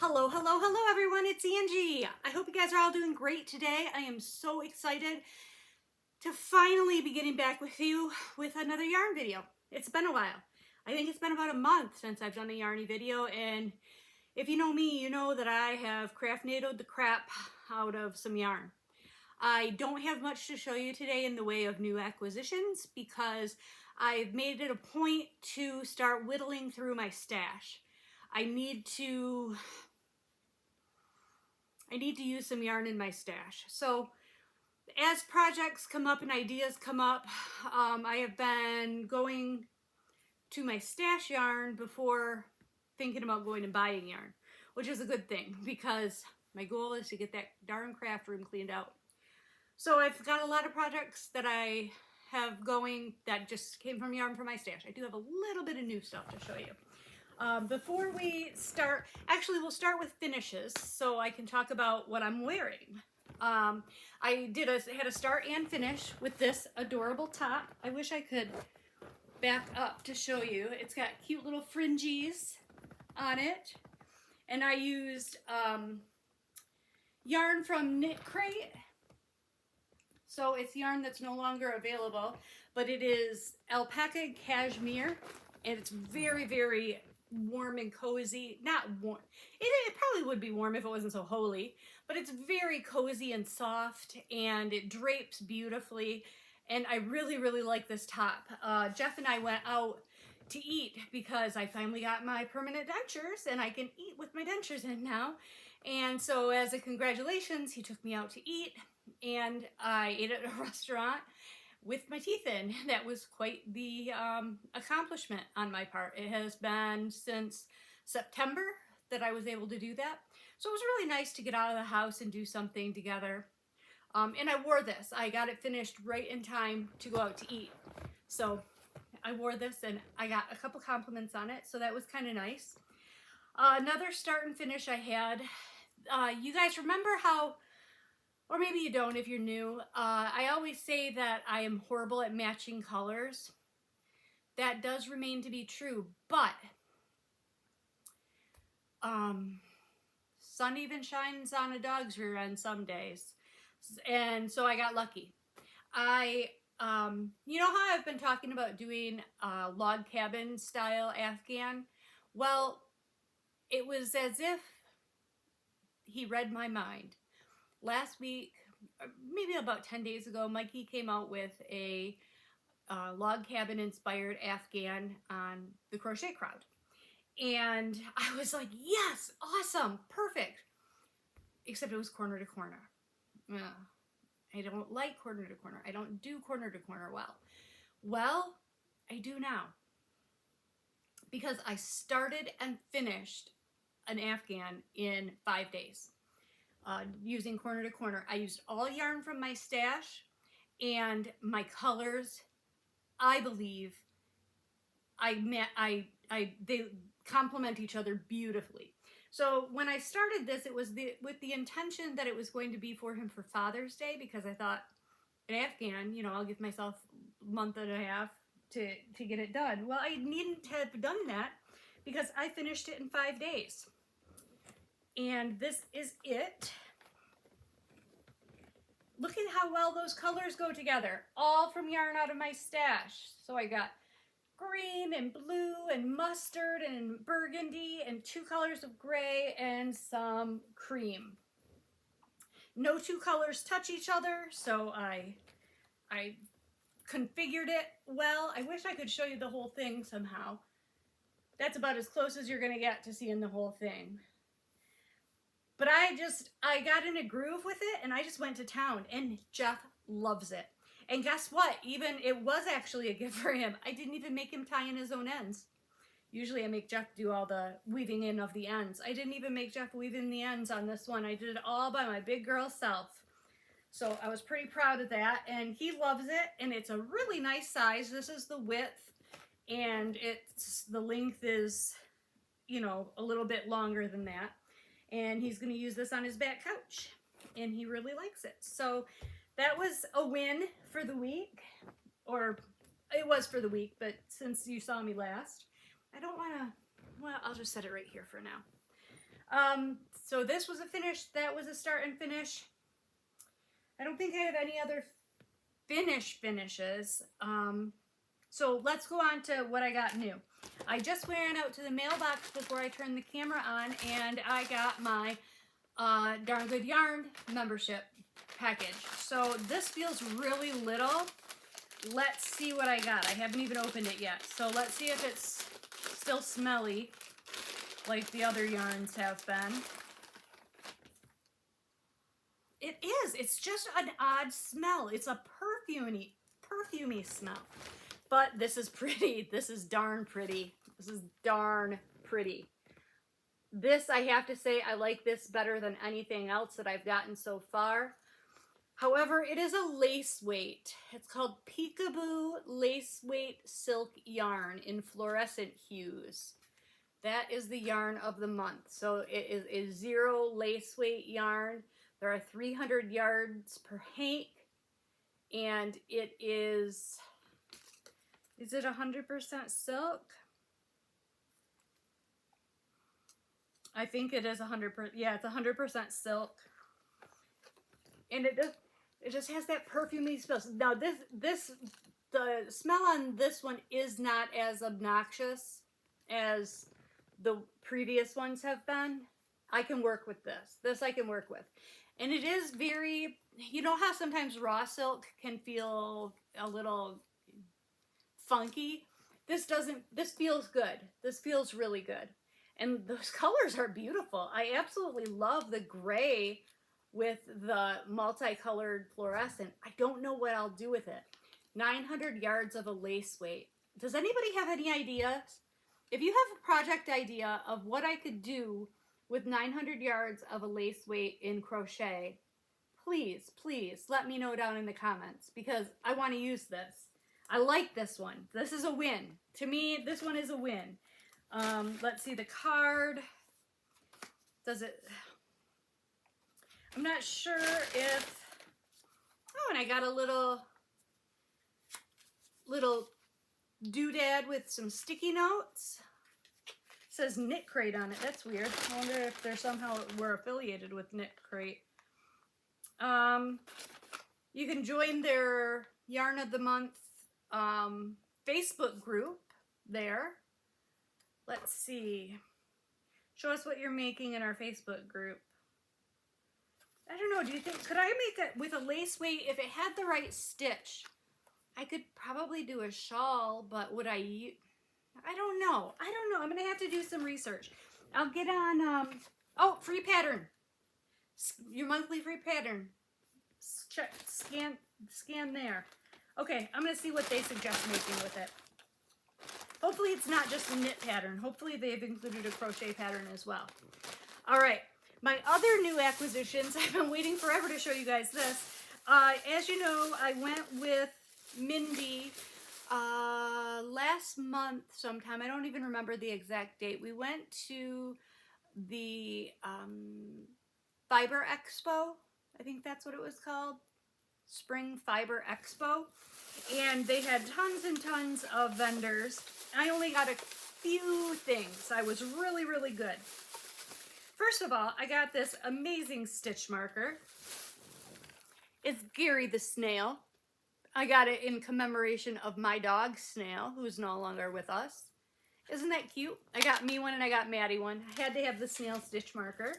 Hello, hello, hello everyone, it's Angie. I hope you guys are all doing great today. I am so excited to finally be getting back with you with another yarn video. It's been a while. I think it's been about a month since I've done a yarny video, and if you know me, you know that I have craft-nadoed the crap out of some yarn. I don't have much to show you today in the way of new acquisitions because I've made it a point to start whittling through my stash. I need to use some yarn in my stash. So as projects come up and ideas come up, I have been going to my stash yarn before thinking about going and buying yarn, which is a good thing because my goal is to get that darn craft room cleaned out. So I've got a lot of projects that I have going that just came from yarn from my stash. I do have a little bit of new stuff to show you. Before we start, actually we'll start with finishes so I can talk about what I'm wearing. I had a start and finish with this adorable top. I wish I could back up to show you. It's got cute little fringes on it, and I used yarn from Knit Crate. So it's yarn that's no longer available, but it is alpaca cashmere, and it's very, very warm and cozy. Not warm. It probably would be warm if it wasn't so holy, but it's very cozy and soft, and it drapes beautifully, and I really, really like this top. Jeff and I went out to eat because I finally got my permanent dentures, and I can eat with my dentures in now. And so as a congratulations, he took me out to eat, and I ate at a restaurant with my teeth in. That was quite the accomplishment on my part. It has been since September that I was able to do that. So it was really nice to get out of the house and do something together. And I wore this. I got it finished right in time to go out to eat. So I wore this and I got a couple compliments on it. So that was kind of nice. Another start and finish I had. You guys remember how, or maybe you don't if you're new, I always say that I am horrible at matching colors. That does remain to be true, but sun even shines on a dog's rear end some days. And so I got lucky. You know how I've been talking about doing a log cabin style Afghan? Well, it was as if he read my mind. Last week, maybe about 10 days ago, Mikey came out with a log cabin inspired Afghan on the Crochet Crowd. And I was like, yes, awesome, perfect. Except it was corner to corner. I don't like corner to corner. I don't do corner to corner well. Well, I do now. Because I started and finished an Afghan in 5 days. Using corner to corner. I used all yarn from my stash, and my colors, I believe, they complement each other beautifully. So when I started this, it was with the intention that it was going to be for him for Father's Day, because I thought an Afghan, you know, I'll give myself a month and a half to get it done. Well, I needn't have done that because I finished it in 5 days. And this is it. Look at how well those colors go together. All from yarn out of my stash. So I got green and blue and mustard and burgundy and 2 colors of gray and some cream. No 2 colors touch each other, so I configured it well. I wish I could show you the whole thing somehow. That's about as close as you're going to get to seeing the whole thing. But I got in a groove with it, and I just went to town, and Jeff loves it. And guess what? Even it was actually a gift for him. I didn't even make him tie in his own ends. Usually I make Jeff do all the weaving in of the ends. I didn't even make Jeff weave in the ends on this one. I did it all by my big girl self. So I was pretty proud of that, and he loves it, and it's a really nice size. This is the width, and the length is, you know, a little bit longer than that. And he's going to use this on his back couch, and he really likes it. So that was a win for the week, or it was for the week, but since you saw me last, I don't want to, well, I'll just set it right here for now. So this was a finish. That was a start and finish. I don't think I have any other finishes. So let's go on to what I got new. I just ran out to the mailbox before I turned the camera on, and I got my Darn Good Yarn membership package. So this feels really little. Let's see what I got. I haven't even opened it yet. So let's see if it's still smelly like the other yarns have been. It is. It's just an odd smell. It's a perfumey smell. But this is pretty. This is darn pretty. This is darn pretty. This, I have to say, I like this better than anything else that I've gotten so far. However, it is a lace weight. It's called Peekaboo Lace Weight Silk Yarn in fluorescent hues. That is the yarn of the month. So it is a zero lace weight yarn. There are 300 yards per hank. And it is it 100% silk? I think it is 100%. Yeah, it's 100% silk. And it just has that perfumey smell. Now the smell on this one is not as obnoxious as the previous ones have been. I can work with this. This I can work with. And it is very, you know how sometimes raw silk can feel a little funky? This feels good. This feels really good. And those colors are beautiful. I absolutely love the gray with the multicolored fluorescent. I don't know what I'll do with it. 900 yards of a lace weight. Does anybody have any ideas? If you have a project idea of what I could do with 900 yards of a lace weight in crochet, please, please let me know down in the comments, because I want to use this. I like this one. This is a win. To me, this one is a win. Let's see the card. Does it... I'm not sure if... Oh, and I got a little doodad with some sticky notes. It says Knit Crate on it. That's weird. I wonder if they're somehow we're affiliated with Knit Crate. You can join their Yarn of the Month Facebook group there. Let's see. Show us what you're making in our Facebook group. I don't know, do you think, could I make it with a lace weight? If it had the right stitch, I could probably do a shawl, but would I don't know. I don't know. I'm going to have to do some research. I'll get on, oh, free pattern. Your monthly free pattern. Check, scan there. Okay, I'm going to see what they suggest making with it. Hopefully it's not just a knit pattern. Hopefully they've included a crochet pattern as well. All right. My other new acquisitions, I've been waiting forever to show you guys this. As you know, I went with Mindy last month sometime. I don't even remember the exact date. We went to the Fiber Expo. I think that's what it was called. Spring Fiber Expo. And they had tons and tons of vendors. I only got a few things. I was really, really good. First of all, I got this amazing stitch marker. It's Gary the Snail. I got it in commemoration of my dog, Snail, who's no longer with us. Isn't that cute? I got me one and I got Maddie one. I had to have the snail stitch marker.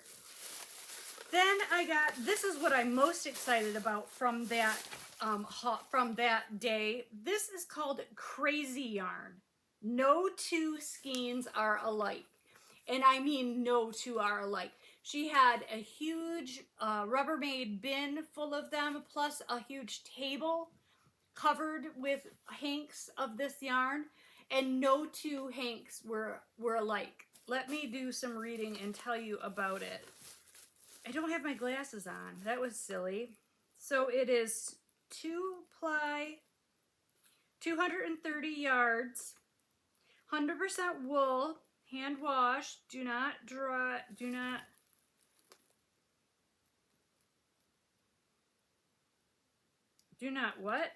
Then I got, this is what I'm most excited about from that day. This is called Crazy Yarn. No two skeins are alike. And I mean no two are alike. She had a huge Rubbermaid bin full of them, plus a huge table covered with hanks of this yarn, and no two hanks were alike. Let me do some reading and tell you about it. I don't have my glasses on. That was silly. So it is 2-ply, 230 yards, 100% wool, hand washed, do not dry, do not what?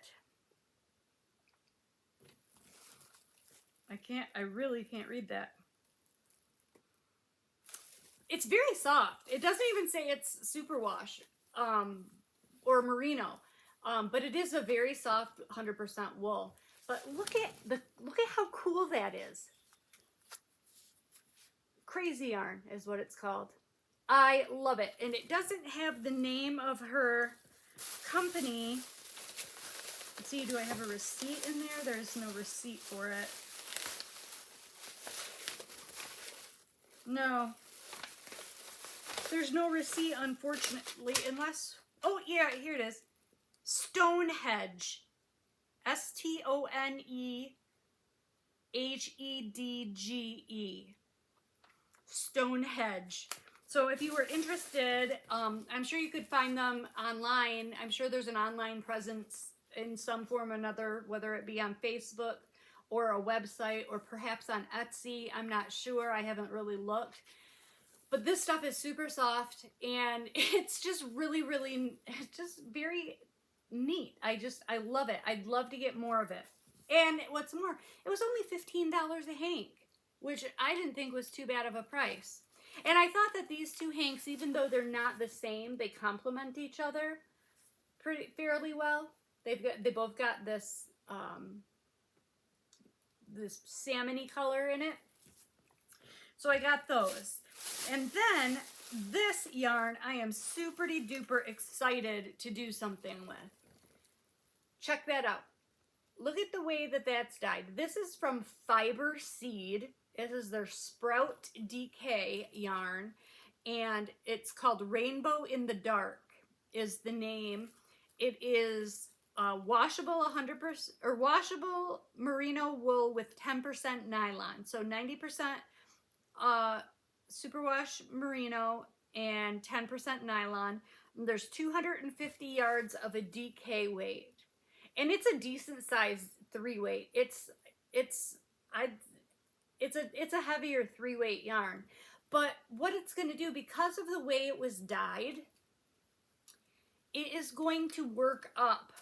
I really can't read that. it's very soft. It doesn't even say it's superwash or merino, but it is a very soft 100% wool. But look at how cool that is. Crazy Yarn is what it's called. I love it, and it doesn't have the name of her company. Let's see, do I have a receipt in there? There's no receipt for it. No. There's no receipt, unfortunately, unless... Oh, yeah, here it is. Stonehedge. Stonehedge. Stonehedge. So if you were interested, I'm sure you could find them online. I'm sure there's an online presence in some form or another, whether it be on Facebook or a website or perhaps on Etsy. I'm not sure. I haven't really looked. But this stuff is super soft, and it's just really, really, just very neat. I love it. I'd love to get more of it. And what's more, it was only $15 a hank, which I didn't think was too bad of a price. And I thought that these two hanks, even though they're not the same, they complement each other fairly well. They both got this this salmon-y color in it. So I got those. And then this yarn I am super duper excited to do something with. Check that out. Look at the way that that's dyed. This is from Fiber Seed. This is their Sprout DK yarn, and it's called Rainbow in the Dark is the name. It is washable 100% or washable merino wool with 10% nylon. So 90% superwash merino and 10% nylon. And there's 250 yards of a DK weight. And it's a decent size 3-weight. It's a heavier 3-weight yarn. But what it's going to do, because of the way it was dyed, it is going to work up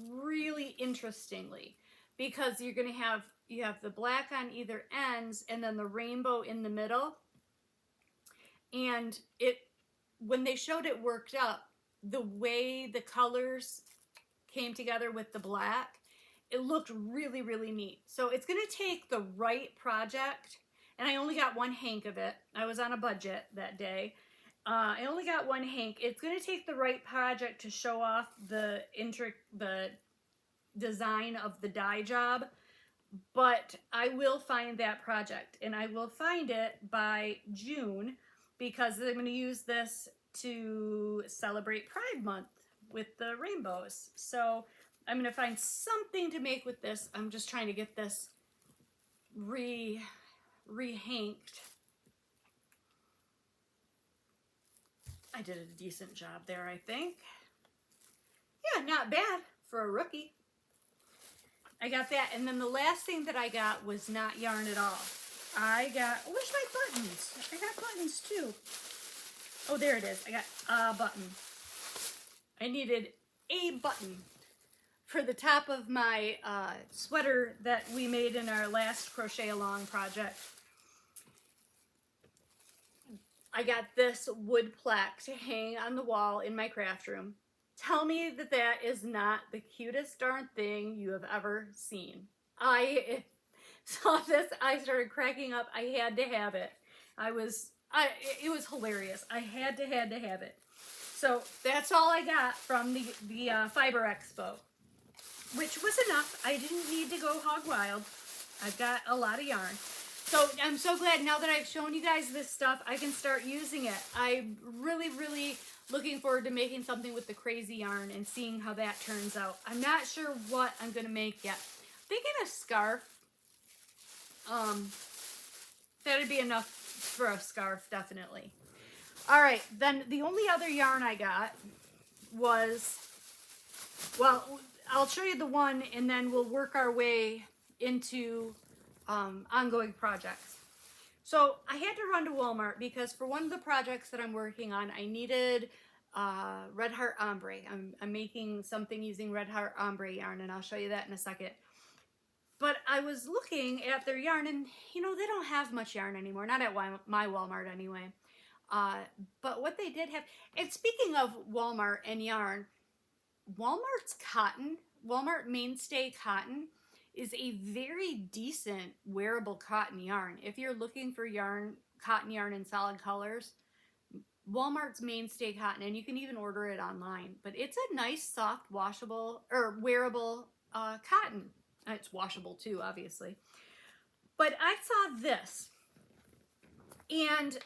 really interestingly, because you're going to have, you have the black on either ends and then the rainbow in the middle. And it, when they showed it worked up, the way the colors came together with the black, it looked really, really neat. So it's going to take the right project, and I only got one hank of it. I was on a budget that day. I only got one hank. It's going to take the right project to show off the design of the dye job, but I will find that project, and I will find it by June, because I'm going to use this to celebrate Pride Month with the rainbows. So I'm going to find something to make with this. I'm just trying to get this rehanked. I did a decent job there, I think. Yeah, not bad for a rookie. I got that, and then the last thing that I got was not yarn at all. I got, oh, where's my buttons? I got buttons too. Oh, there it is. I got a button. I needed a button for the top of my sweater that we made in our last crochet along project. I got this wood plaque to hang on the wall in my craft room. Tell me that that is not the cutest darn thing you have ever seen. I saw this, I started cracking up. I had to have it. It was hilarious. I had to have it. So that's all I got from the Fiber Expo, which was enough. I didn't need to go hog wild. I've got a lot of yarn. So I'm so glad now that I've shown you guys this stuff, I can start using it. I'm really, really looking forward to making something with the crazy yarn and seeing how that turns out. I'm not sure what I'm going to make yet. Thinking a scarf. That'd be enough for a scarf, definitely. All right, then the only other yarn I got was, well, I'll show you the one and then we'll work our way into ongoing projects. So I had to run to Walmart because for one of the projects that I'm working on, I needed Red Heart Ombre. I'm making something using Red Heart Ombre yarn, and I'll show you that in a second. But I was looking at their yarn, and you know, they don't have much yarn anymore, not at my Walmart anyway. But what they did have, and speaking of Walmart and yarn, Walmart's cotton, Walmart Mainstay Cotton, is a very decent wearable cotton yarn. If you're looking for yarn, cotton yarn in solid colors, Walmart's Mainstay Cotton, and you can even order it online. But it's a nice, soft, washable or wearable cotton. It's washable too, obviously. But I saw this, and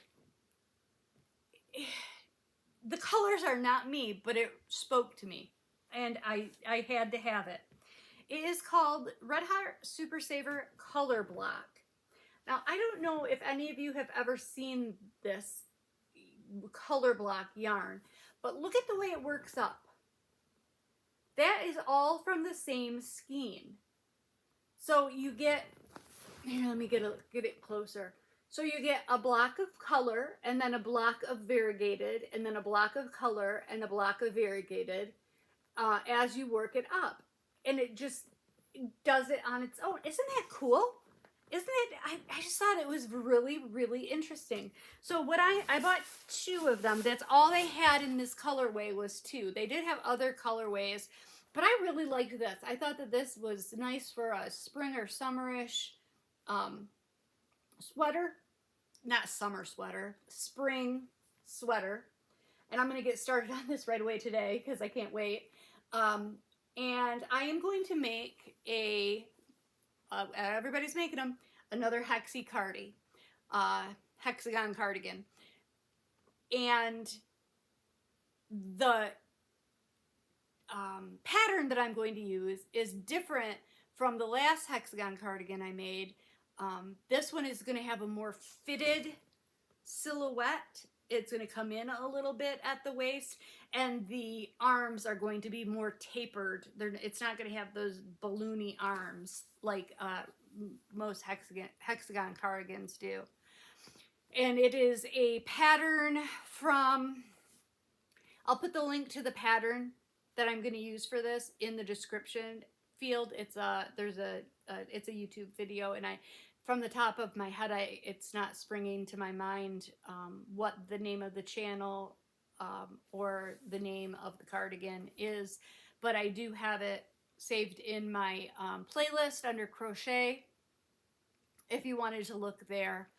the colors are not me, but it spoke to me, and I had to have it. It is called Red Heart Super Saver Color Block. Now, I don't know if any of you have ever seen this color block yarn, but look at the way it works up. That is all from the same skein. So you get, here, let me get it closer. So you get a block of color, and then a block of variegated, and then a block of color, and a block of variegated as you work it up. And it just does it on its own. Isn't that cool? Isn't it? I just thought it was really, really interesting. So what I bought 2 of them. That's all they had in this colorway was 2. They did have other colorways, but I really liked this. I thought that this was nice for a spring or summerish sweater. Not summer sweater, spring sweater. And I'm going to get started on this right away today because I can't wait. And I am going to make everybody's making them, another hexagon cardigan. And the pattern that I'm going to use is different from the last hexagon cardigan I made. This one is going to have a more fitted silhouette. It's going to come in a little bit at the waist, and the arms are going to be more tapered. It's not going to have those balloony arms like most hexagon cardigans do. And it is a pattern from, I'll put the link to the pattern that I'm going to use for this in the description field. It's a YouTube video, and from the top of my head, it's not springing to my mind what the name of the channel or the name of the cardigan is, but I do have it saved in my playlist under crochet. If you wanted to look there,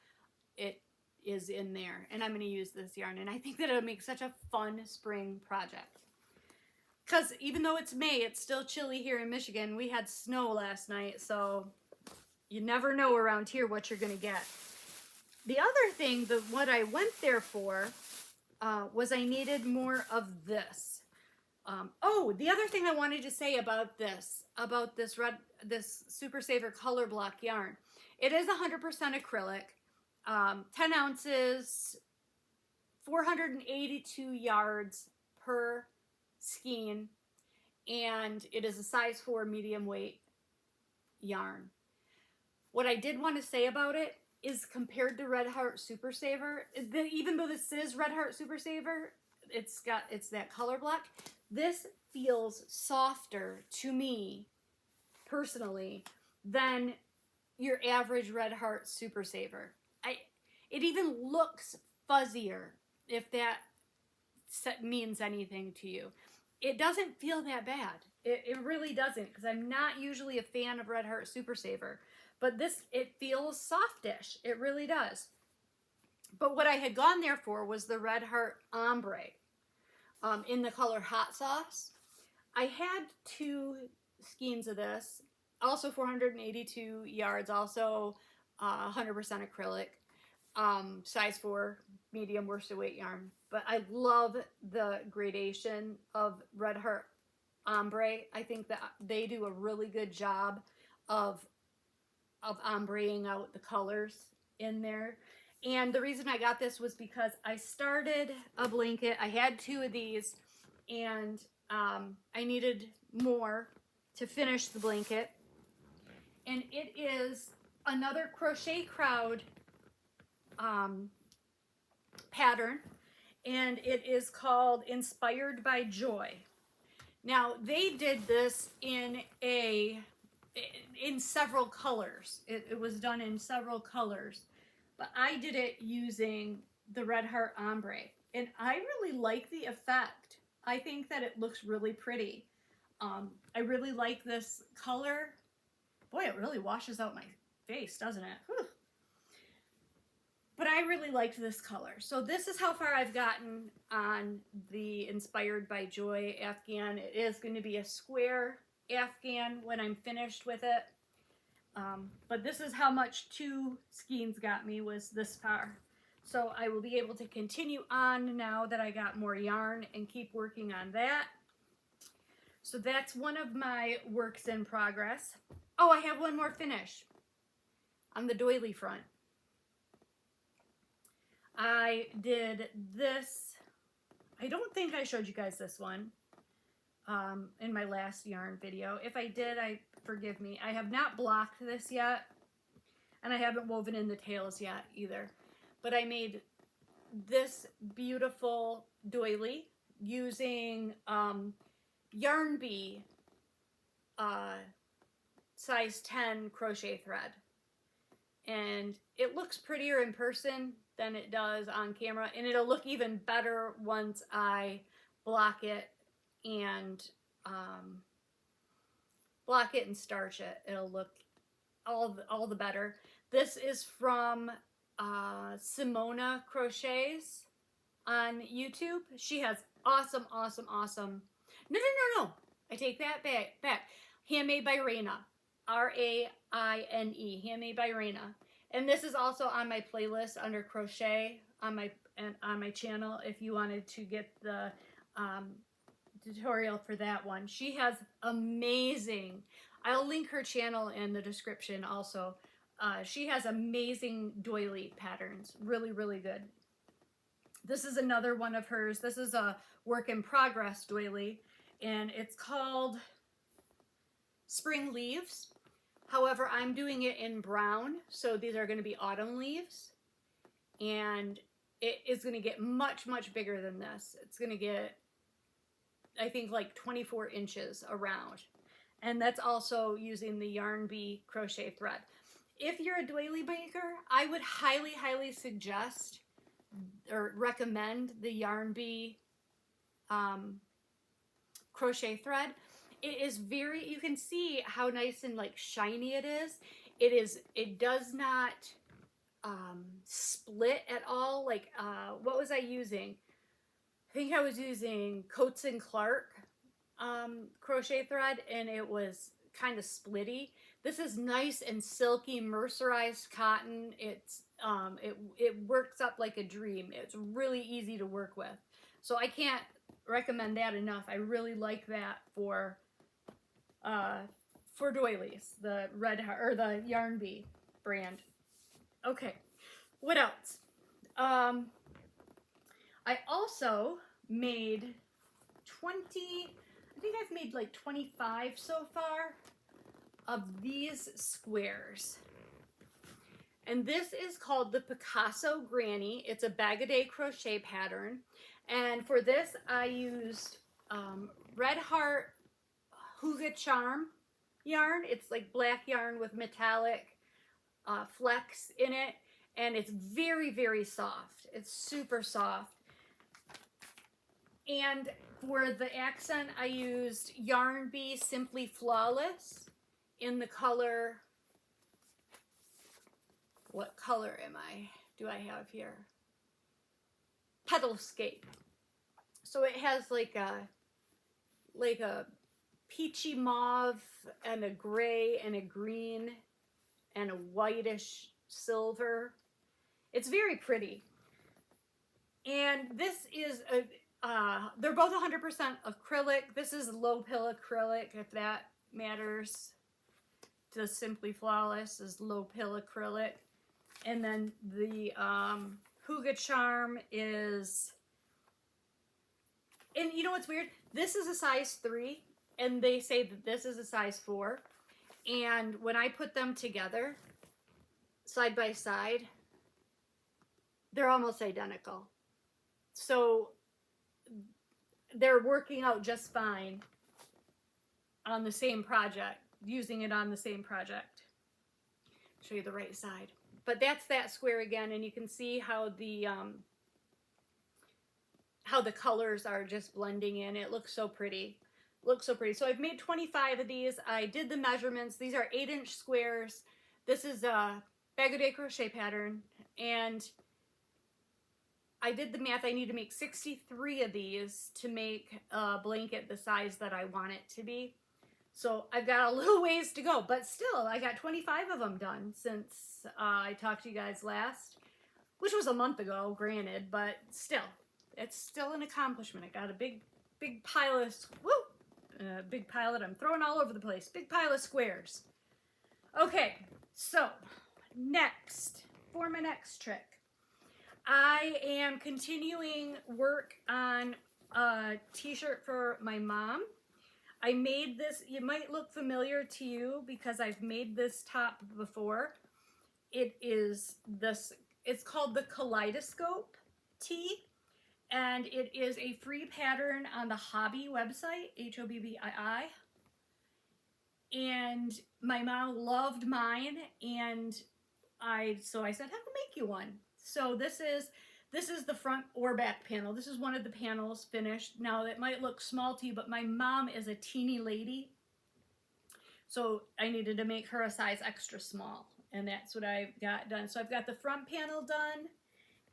it is in there, and I'm going to use this yarn, and I think that it'll make such a fun spring project. Because even though it's May, it's still chilly here in Michigan. We had snow last night, so you never know around here what you're going to get. The other thing, what I went there for, was I needed more of this. The other thing I wanted to say about this Super Saver Color Block yarn. It is 100% acrylic, 10 ounces, 482 yards per skein, and it is a size 4 medium weight yarn. What I did want to say about it is, compared to Red Heart Super Saver, even though this is Red Heart Super Saver, it's that color block, this feels softer to me personally than your average Red Heart Super Saver. It even looks fuzzier, if that means anything to you. It doesn't feel that bad. It really doesn't, because I'm not usually a fan of Red Heart Super Saver. But this, it feels softish. It really does. But what I had gone there for was the Red Heart Ombre in the color Hot Sauce. I had 2 skeins of this, also 482 yards, also 100% acrylic, size 4 medium worsted weight yarn. But I love the gradation of Red Heart Ombre. I think that they do a really good job of ombreing out the colors in there. And the reason I got this was because I started a blanket. I had 2 of these, and I needed more to finish the blanket. And it is another Crochet Crowd pattern, and it is called Inspired by Joy. Now, they did this in several colors. It was done in several colors, but I did it using the Red Heart Ombre. And I really like the effect. I think that it looks really pretty. I really like this color. Boy, it really washes out my face, doesn't it? Whew. But I really liked this color. So this is how far I've gotten on the Inspired by Joy Afghan. It is going to be a square Afghan when I'm finished with it. But this is how much 2 skeins got me, was this far. So I will be able to continue on now that I got more yarn and keep working on that. So that's one of my works in progress. Oh, I have one more finish on the doily front. I did this. I don't think I showed you guys this one in my last yarn video. If I did, forgive me. I have not blocked this yet, and I haven't woven in the tails yet either. But I made this beautiful doily using Yarn Bee size 10 crochet thread. And it looks prettier in person than it does on camera, and it'll look even better once I block it and starch it. It'll look all the better. This is from Simona Crochets on YouTube. She has awesome. No. I take that back. Handmade by Raina. R-A-I-N-E. Handmade by Raina. And this is also on my playlist under crochet on my channel if you wanted to get the tutorial for that one. She has amazing, I'll link her channel in the description also. She has amazing doily patterns. Really good. This is another one of hers. This is a work in progress doily, and it's called Spring Leaves. However, I'm doing it in brown, so these are going to be autumn leaves, and it is going to get much bigger than this. It's going to get, I think, like 24 inches around, and that's also using the Yarn Bee crochet thread. If you're a doily maker, I would highly suggest or recommend the Yarn Bee crochet thread. It is very, you can see how nice and like shiny it is. It does not split at all. Like, what was I using? I think I was using Coates and Clark crochet thread, and it was kind of splitty. This is nice and silky mercerized cotton. It's it works up like a dream. It's really easy to work with. So I can't recommend that enough. I really like that for doilies, the the Yarn Bee brand. Okay, what else? I also made 20, I think I've made like 25 so far of these squares. And this is called the Picasso Granny. It's a bag-a-day crochet pattern. And for this, I used Red Heart Huga Charm yarn. It's like black yarn with metallic flecks in it. And it's very soft. It's super soft. And for the accent, I used Yarn Bee Simply Flawless in the color, what color do I have here? Petалscape. So it has like a peachy mauve and a gray and a green and a whitish silver. It's very pretty. And this is they're both 100% acrylic. This is low pill acrylic, if that matters. The Simply Flawless is low pill acrylic. And then the Huga Charm is, and you know what's weird? This is a size 3, and they say that this is a size 4. And when I put them together, side by side, they're almost identical. So they're working out just fine on the same project, using it on the same project. Show you the right side. But that's that square again, and you can see how the how the colors are just blending in. It looks so pretty. Looks so pretty. So I've made 25 of these. I did the measurements. These are 8-inch squares. This is a bag of day crochet pattern, and I did the math. I need to make 63 of these to make a blanket the size that I want it to be. So I've got a little ways to go, but still, I got 25 of them done since I talked to you guys last, which was a month ago, granted, but still, it's still an accomplishment. I got a big pile of, big pile that I'm throwing all over the place. Big pile of squares. Okay, so next, for my next trick, I am continuing work on a t-shirt for my mom. I made this, it might look familiar to you because I've made this top before. It is this, it's called the Kaleidoscope tee, and it is a free pattern on the Hobby website, Hobbii. And my mom loved mine, and so I said, I'll make you one. So this is the front or back panel. This is one of the panels finished. Now it might look small to you, but my mom is a teeny lady, so I needed to make her a size extra small, and that's what I've got done. So I've got the front panel done,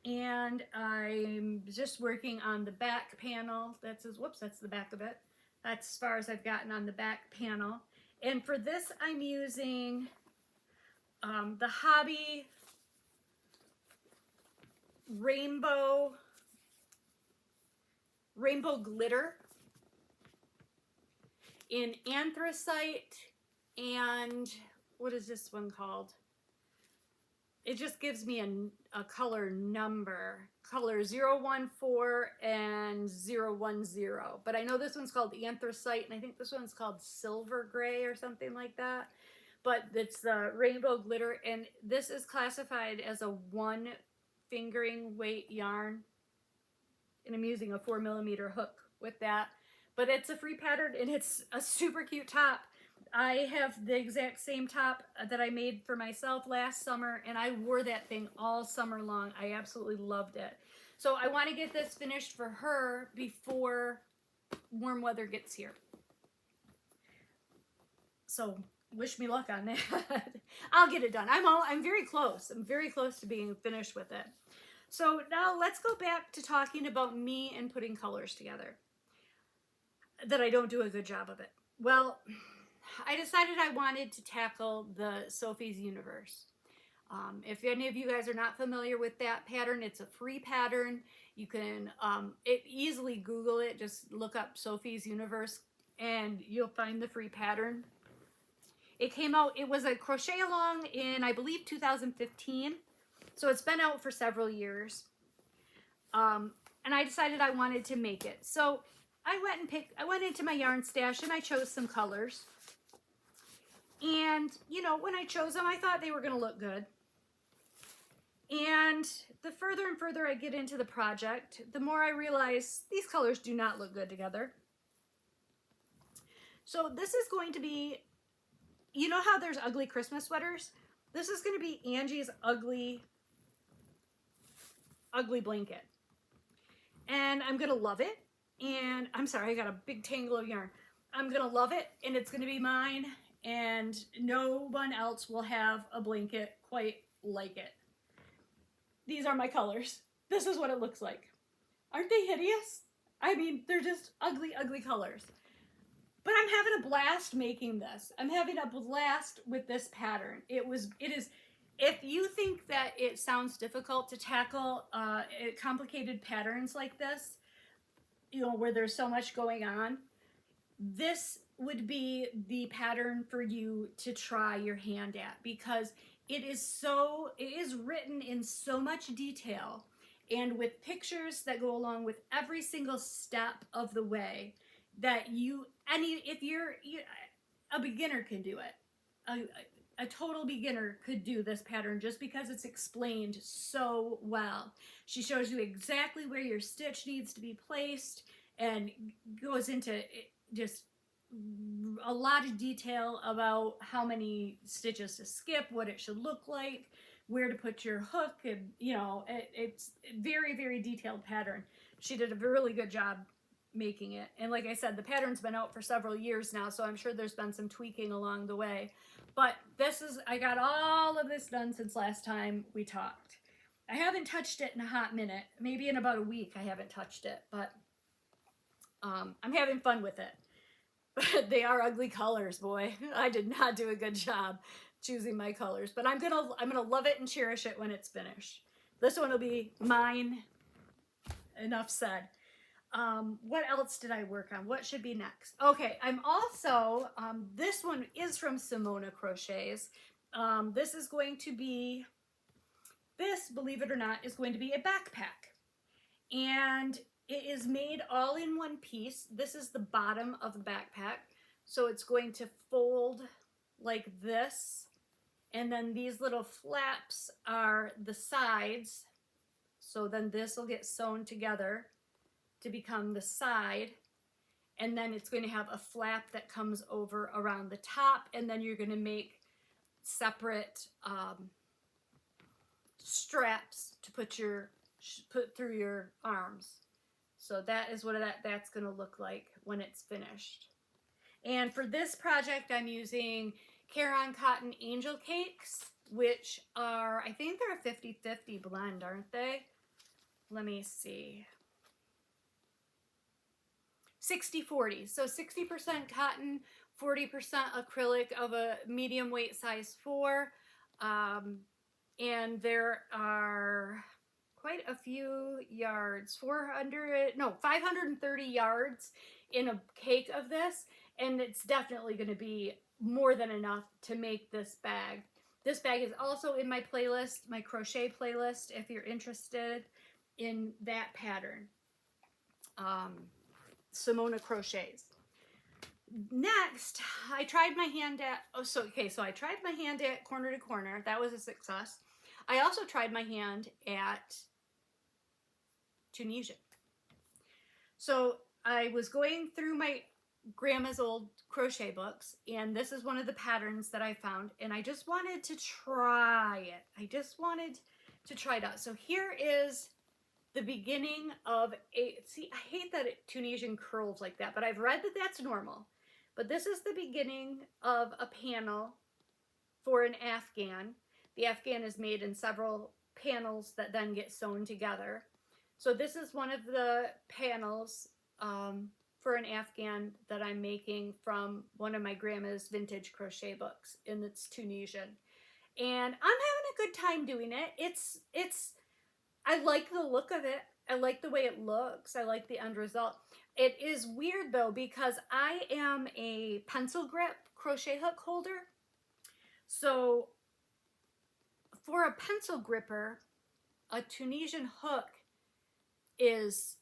and I'm just working on the back panel. That's the back of it. That's as far as I've gotten on the back panel. And for this, I'm using the Hobby rainbow glitter in anthracite, and what is this one called? It just gives me a color number, color 014 and 010. But I know this one's called anthracite, and I think this one's called silver gray or something like that. But it's the rainbow glitter, and this is classified as a 1 fingering weight yarn, and I'm using a 4mm hook with that. But it's a free pattern, and it's a super cute top. I have the exact same top that I made for myself last summer, and I wore that thing all summer long. I absolutely loved it. So I want to get this finished for her before warm weather gets here. So wish me luck on that. I'll get it done. I'm very close. I'm very close to being finished with it. So now let's go back to talking about me and putting colors together. That I don't do a good job of it. Well, I decided I wanted to tackle the Sophie's Universe. If any of you guys are not familiar with that pattern, it's a free pattern. You can easily Google it. Just look up Sophie's Universe and you'll find the free pattern. It came out, it was a crochet along in, I believe, 2015. So it's been out for several years. And I decided I wanted to make it. So I went into my yarn stash and I chose some colors. And, you know, when I chose them, I thought they were going to look good. And the further and further I get into the project, the more I realize these colors do not look good together. So this is going to be, you know how there's ugly Christmas sweaters? This is going to be Angie's ugly blanket. And I'm going to love it. And I'm sorry, I got a big tangle of yarn. I'm going to love it, and it's going to be mine. And no one else will have a blanket quite like it. These are my colors. This is what it looks like. Aren't they hideous? I mean, they're just ugly, ugly colors. But I'm having a blast making this. I'm having a blast with this pattern. It is, if you think that it sounds difficult to tackle complicated patterns like this, you know, where there's so much going on, this would be the pattern for you to try your hand at, because it is written in so much detail and with pictures that go along with every single step of the way that if you're a beginner can do it. A total beginner could do this pattern just because it's explained so well. She shows you exactly where your stitch needs to be placed and goes into just a lot of detail about how many stitches to skip, what it should look like. where to put your hook, and you know, it's very, very detailed pattern. She did a really good job making it. And like I said, the pattern's been out for several years now, so I'm sure there's been some tweaking along the way. But this is, I got all of this done since last time we talked. I haven't touched it in a hot minute. Maybe in about a week I haven't touched it, but I'm having fun with it. But they are ugly colors, boy. I did not do a good job choosing my colors, but I'm gonna love it and cherish it when it's finished. This one will be mine. Enough said. What else did I work on? What should be next? Okay, I'm also, this one is from Simona Crochets. This is going to be, this, believe it or not, is going to be a backpack. And it is made all in one piece. This is the bottom of the backpack. So it's going to fold like this. And then these little flaps are the sides. So then this will get sewn together to become the side, and then it's going to have a flap that comes over around the top, and then you're going to make separate straps to put through your arms. So that is what that's going to look like when it's finished. And for this project, I'm using Caron Cotton Angel Cakes, which are, I think they're a 50-50 blend, aren't they? Let me see. 60-40, so 60% cotton, 40% acrylic of a medium weight size 4, and there are quite a few yards, 530 yards in a cake of this, and it's definitely going to be more than enough to make this bag. This bag is also in my playlist, my crochet playlist, if you're interested in that pattern. Simona Crochets. Next, I tried my hand at, so I tried my hand at Corner to Corner. That was a success. I also tried my hand at Tunisian. So I was going through my grandma's old crochet books, and this is one of the patterns that I found, and I just wanted to try it. I just wanted to try it out. So here is the beginning of see, I hate that Tunisian curls like that, but I've read that that's normal. But this is the beginning of a panel for an Afghan. The Afghan is made in several panels that then get sewn together. So this is one of the panels for an Afghan that I'm making from one of my grandma's vintage crochet books, and it's Tunisian. And I'm having a good time doing it. I like the look of it. I like the way it looks. I like the end result. It is weird though, because I am a pencil grip crochet hook holder. So for a pencil gripper, a Tunisian hook is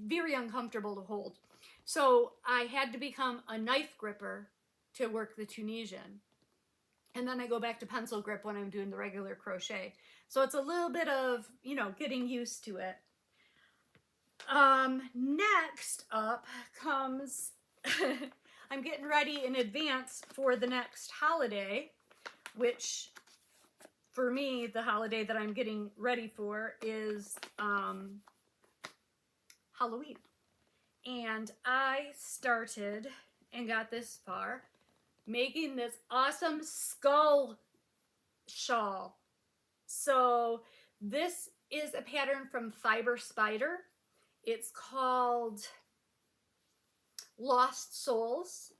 very uncomfortable to hold. So I had to become a knife gripper to work the Tunisian. And then I go back to pencil grip when I'm doing the regular crochet. So it's a little bit of, you know, getting used to it. Next up comes, I'm getting ready in advance for the next holiday, which for me, the holiday that I'm getting ready for is Halloween. And I started and got this far making this awesome skull shawl. So this is a pattern from Fiber Spider. It's called Lost Souls.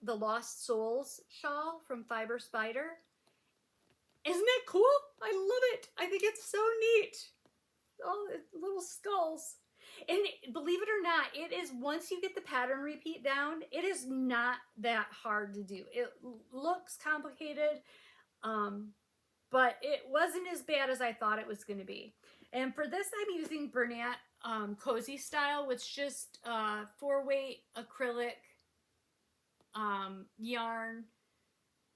The Lost Souls shawl from Fiber Spider. Isn't it cool? I love it. I think it's so neat. All the little skulls. And believe it or not, it is, once you get the pattern repeat down, it is not that hard to do. It looks complicated, but it wasn't as bad as I thought it was going to be. And for this, I'm using Bernat Cozy Style, which is just 4-weight acrylic yarn.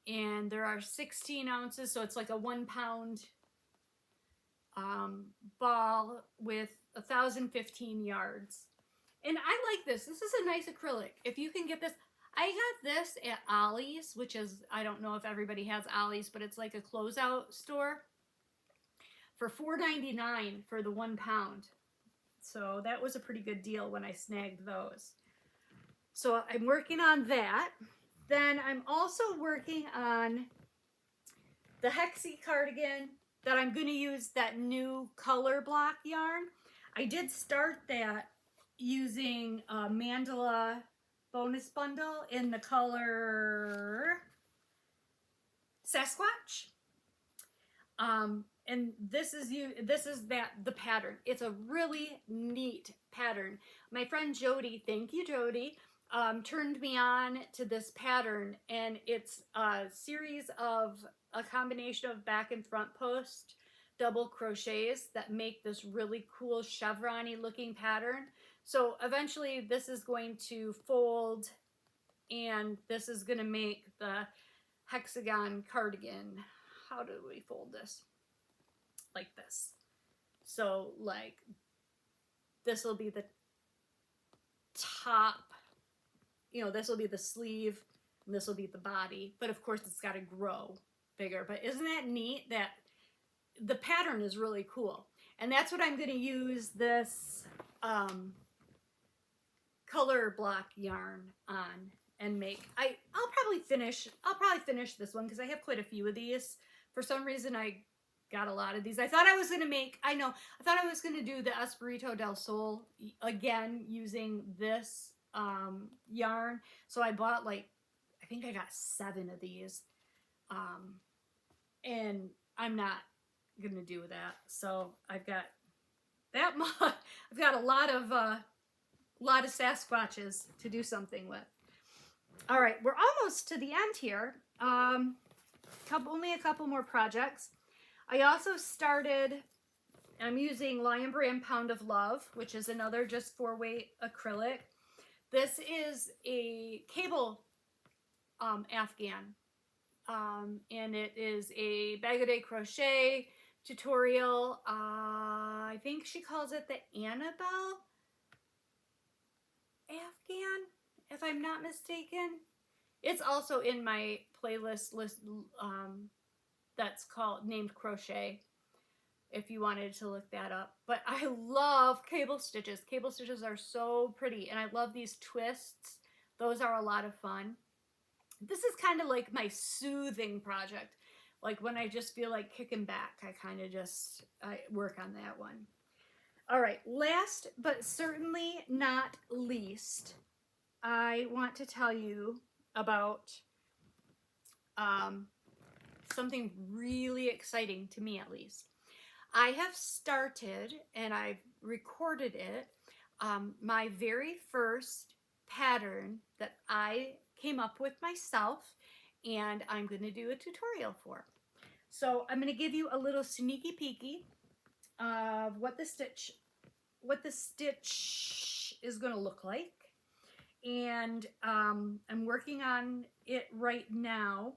And there are 16 ounces, so it's like a 1 pound ball with 1,015 yards. And I like this. This is a nice acrylic. If you can get this, I got this at Ollie's, which is, I don't know if everybody has Ollie's, but it's like a closeout store, for $4.99 for the 1 pound. So that was a pretty good deal when I snagged those. So I'm working on that. Then I'm also working on the Hexie cardigan that I'm going to use that new color block yarn. I did start that using a Mandala bonus bundle in the color Sasquatch. And this is the pattern. It's a really neat pattern. My friend Jody, thank you Jody, turned me on to this pattern, and it's a series of a combination of back and front post double crochets that make this really cool chevron-y looking pattern. So eventually this is going to fold, and this is going to make the hexagon cardigan. How do we fold this? Like this. So like this will be the top, you know, this will be the sleeve, and this will be the body, but of course it's got to grow bigger. But isn't that neat that the pattern is really cool? And that's what I'm going to use this color block yarn on and make. I'll probably finish this one because I have quite a few of these. For some reason I got a lot of these. I thought I was going to do the Espirito del Sol again using this yarn. So I bought, like, I think I got 7 of these. And I'm not going to do that. So I've got that much. I've got a lot of Sasquatches to do something with. All right, we're almost to the end here. Only a couple more projects. I also started, I'm using Lion Brand Pound of Love, which is another just 4-weight acrylic. This is a cable afghan, and it is a bag-a-day crochet tutorial. I think she calls it the Annabelle afghan, if I'm not mistaken. It's also in my playlist list that's named Crochet, if you wanted to look that up. But I love cable stitches. Cable stitches are so pretty, and I love these twists. Those are a lot of fun. This is kind of like my soothing project. Like when I just feel like kicking back, I work on that one. All right, last but certainly not least, I want to tell you about something really exciting to me, at least. I have started, and I've recorded it, my very first pattern that I came up with myself, and I'm going to do a tutorial for. So I'm going to give you a little sneaky peeky of what the stitch is going to look like. And I'm working on it right now,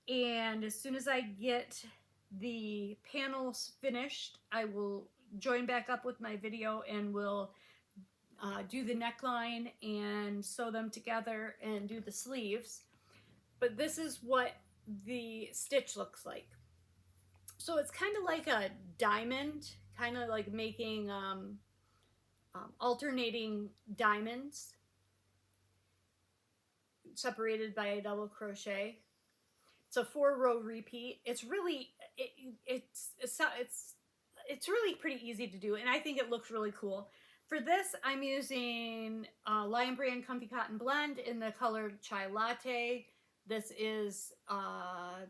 and as soon as I get the panels finished, I will join back up with my video, and we'll do the neckline and sew them together and do the sleeves. But this is what the stitch looks like. So it's kind of like a diamond, kind of like making alternating diamonds separated by a double crochet. It's a 4-row repeat. It's really it's really pretty easy to do, and I think it looks really cool. For this, I'm using Lion Brand Comfy Cotton Blend in the color Chai Latte. This is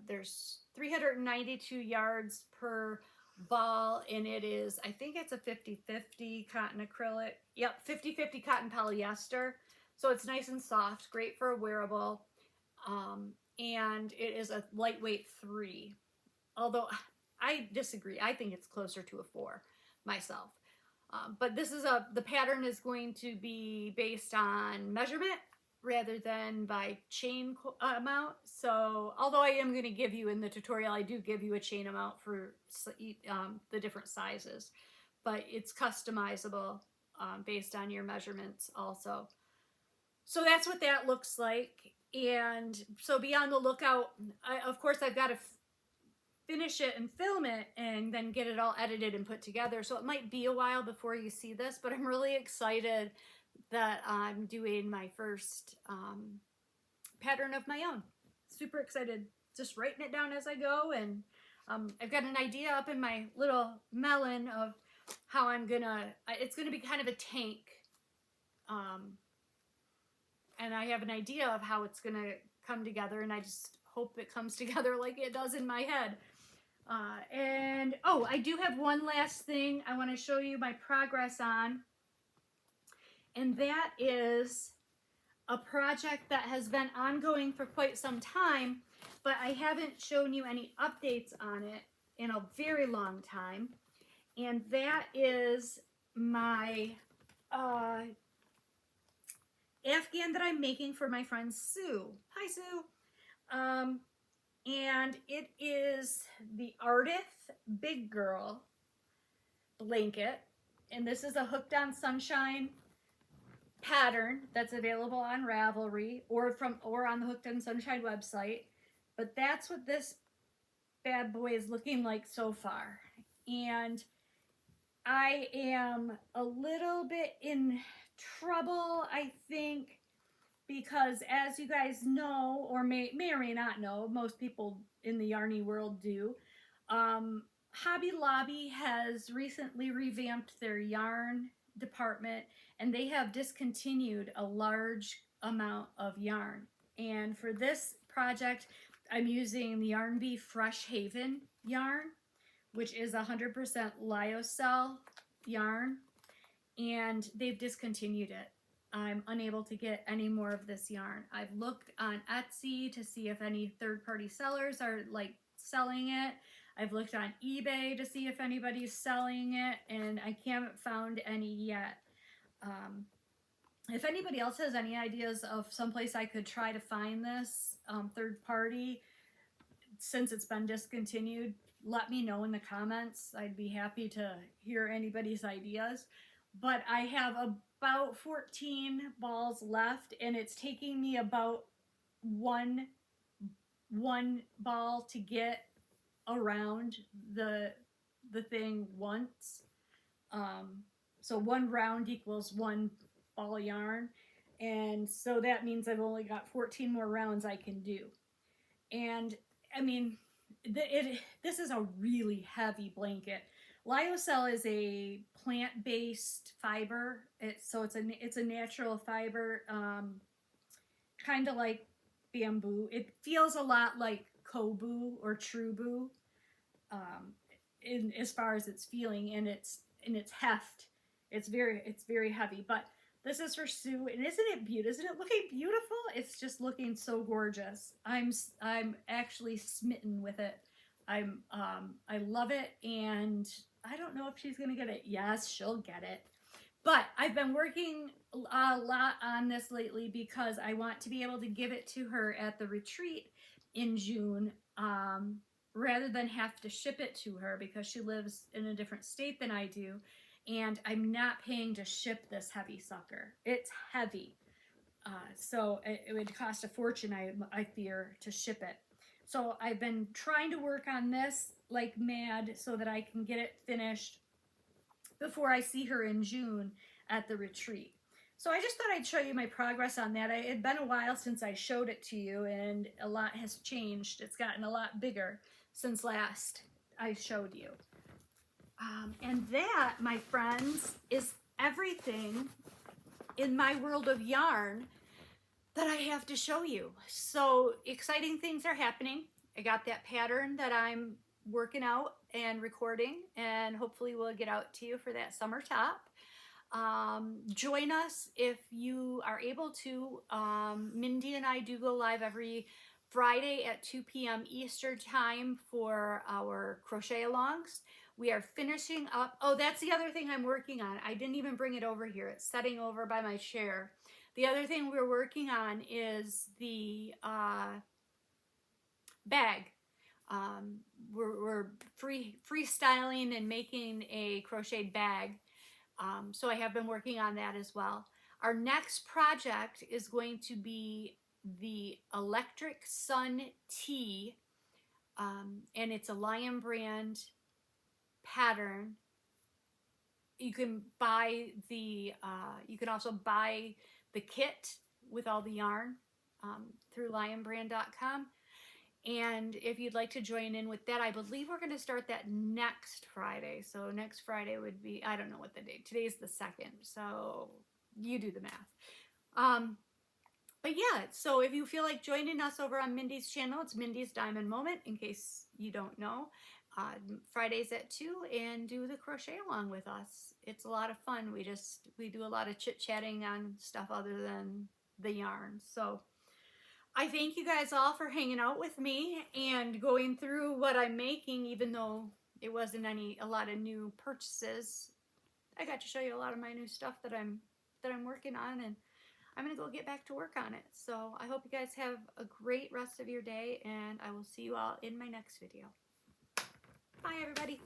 there's 392 yards per ball, and it is, I think it's a 50-50 cotton acrylic. Yep, 50-50 cotton polyester. So it's nice and soft, great for a wearable. And it is a lightweight 3. Although I disagree. I think it's closer to a 4 myself. But this is the pattern is going to be based on measurement rather than by chain amount. So although I am going to give you in the tutorial, I do give you a chain amount for the different sizes, but it's customizable based on your measurements also. So that's what that looks like. And so be on the lookout. Of course, I've got to finish it and film it and then get it all edited and put together. So it might be a while before you see this, but I'm really excited that I'm doing my first pattern of my own. Super excited. Just writing it down as I go. And I've got an idea up in my little melon of how I'm gonna, it's gonna be kind of a tank. And I have an idea of how it's gonna come together, and I just hope it comes together like it does in my head. And oh, I do have one last thing I want to show you my progress on, and that is a project that has been ongoing for quite some time, but I haven't shown you any updates on it in a very long time. And that is my Afghan that I'm making for my friend Sue. Hi, Sue. And it is the Ardith Big Girl blanket. And this is a Hooked on Sunshine pattern that's available on Ravelry or on the Hooked on Sunshine website. But that's what this bad boy is looking like so far. And I am a little bit in trouble, I think, because as you guys know, or may or may not know, most people in the yarny world do, Hobby Lobby has recently revamped their yarn department, and they have discontinued a large amount of yarn. And for this project, I'm using the Yarn Bee Fresh Haven yarn, which is 100% lyocell yarn, and they've discontinued it. I'm unable to get any more of this yarn. I've looked on Etsy to see if any third-party sellers are like selling it. I've looked on eBay to see if anybody's selling it, and I haven't found any yet. If anybody else has any ideas of someplace I could try to find this third party, since it's been discontinued, let me know in the comments. I'd be happy to hear anybody's ideas. But I have about 14 balls left, and it's taking me about one ball to get around the thing once. So one round equals one ball yarn, and so that means I've only got 14 more rounds I can do. And I mean, this is a really heavy blanket. Lyocell is a plant-based fiber. It's a natural fiber, kind of like bamboo. It feels a lot like kobu or trubu, as far as its feeling and its heft. It's very heavy. But this is for Sue, and isn't it beautiful? Isn't it looking beautiful? It's just looking so gorgeous. I'm actually smitten with it. I love it, and I don't know if she's gonna get it. Yes, she'll get it. But I've been working a lot on this lately because I want to be able to give it to her at the retreat in June, rather than have to ship it to her because she lives in a different state than I do. And I'm not paying to ship this heavy sucker. It's heavy. So it would cost a fortune, I fear, to ship it. So I've been trying to work on this like mad so that I can get it finished before I see her in June at the retreat. So I just thought I'd show you my progress on that. It had been a while since I showed it to you, and a lot has changed. It's gotten a lot bigger since last I showed you. And that, my friends, is everything in my world of yarn that I have to show you. So exciting things are happening. I got that pattern that I'm working out and recording, and hopefully we'll get out to you for that summer top. Join us if you are able to. Mindy and I do go live every Friday at 2 p.m. Eastern time for our crochet alongs. We are finishing up. Oh, that's the other thing I'm working on. I didn't even bring it over here. It's setting over by my chair. The other thing we're working on is the bag. We're freestyling and making a crocheted bag. So I have been working on that as well. Our next project is going to be the Electric Sun Tee, and it's a Lion Brand pattern. You can buy you can also buy the kit with all the yarn through lionbrand.com. And if you'd like to join in with that, I believe we're going to start that next Friday. So next Friday would be, I don't know what the date, today's the 2nd, so you do the math. But yeah, so if you feel like joining us over on Mindy's channel, it's Mindy's Diamond Moment, in case you don't know. Fridays at 2, and do the crochet along with us. It's a lot of fun. We do a lot of chit-chatting on stuff other than the yarn. So I thank you guys all for hanging out with me and going through what I'm making, even though it wasn't a lot of new purchases. I got to show you a lot of my new stuff that I'm working on, and I'm gonna go get back to work on it. So I hope you guys have a great rest of your day, and I will see you all in my next video. Bye, everybody.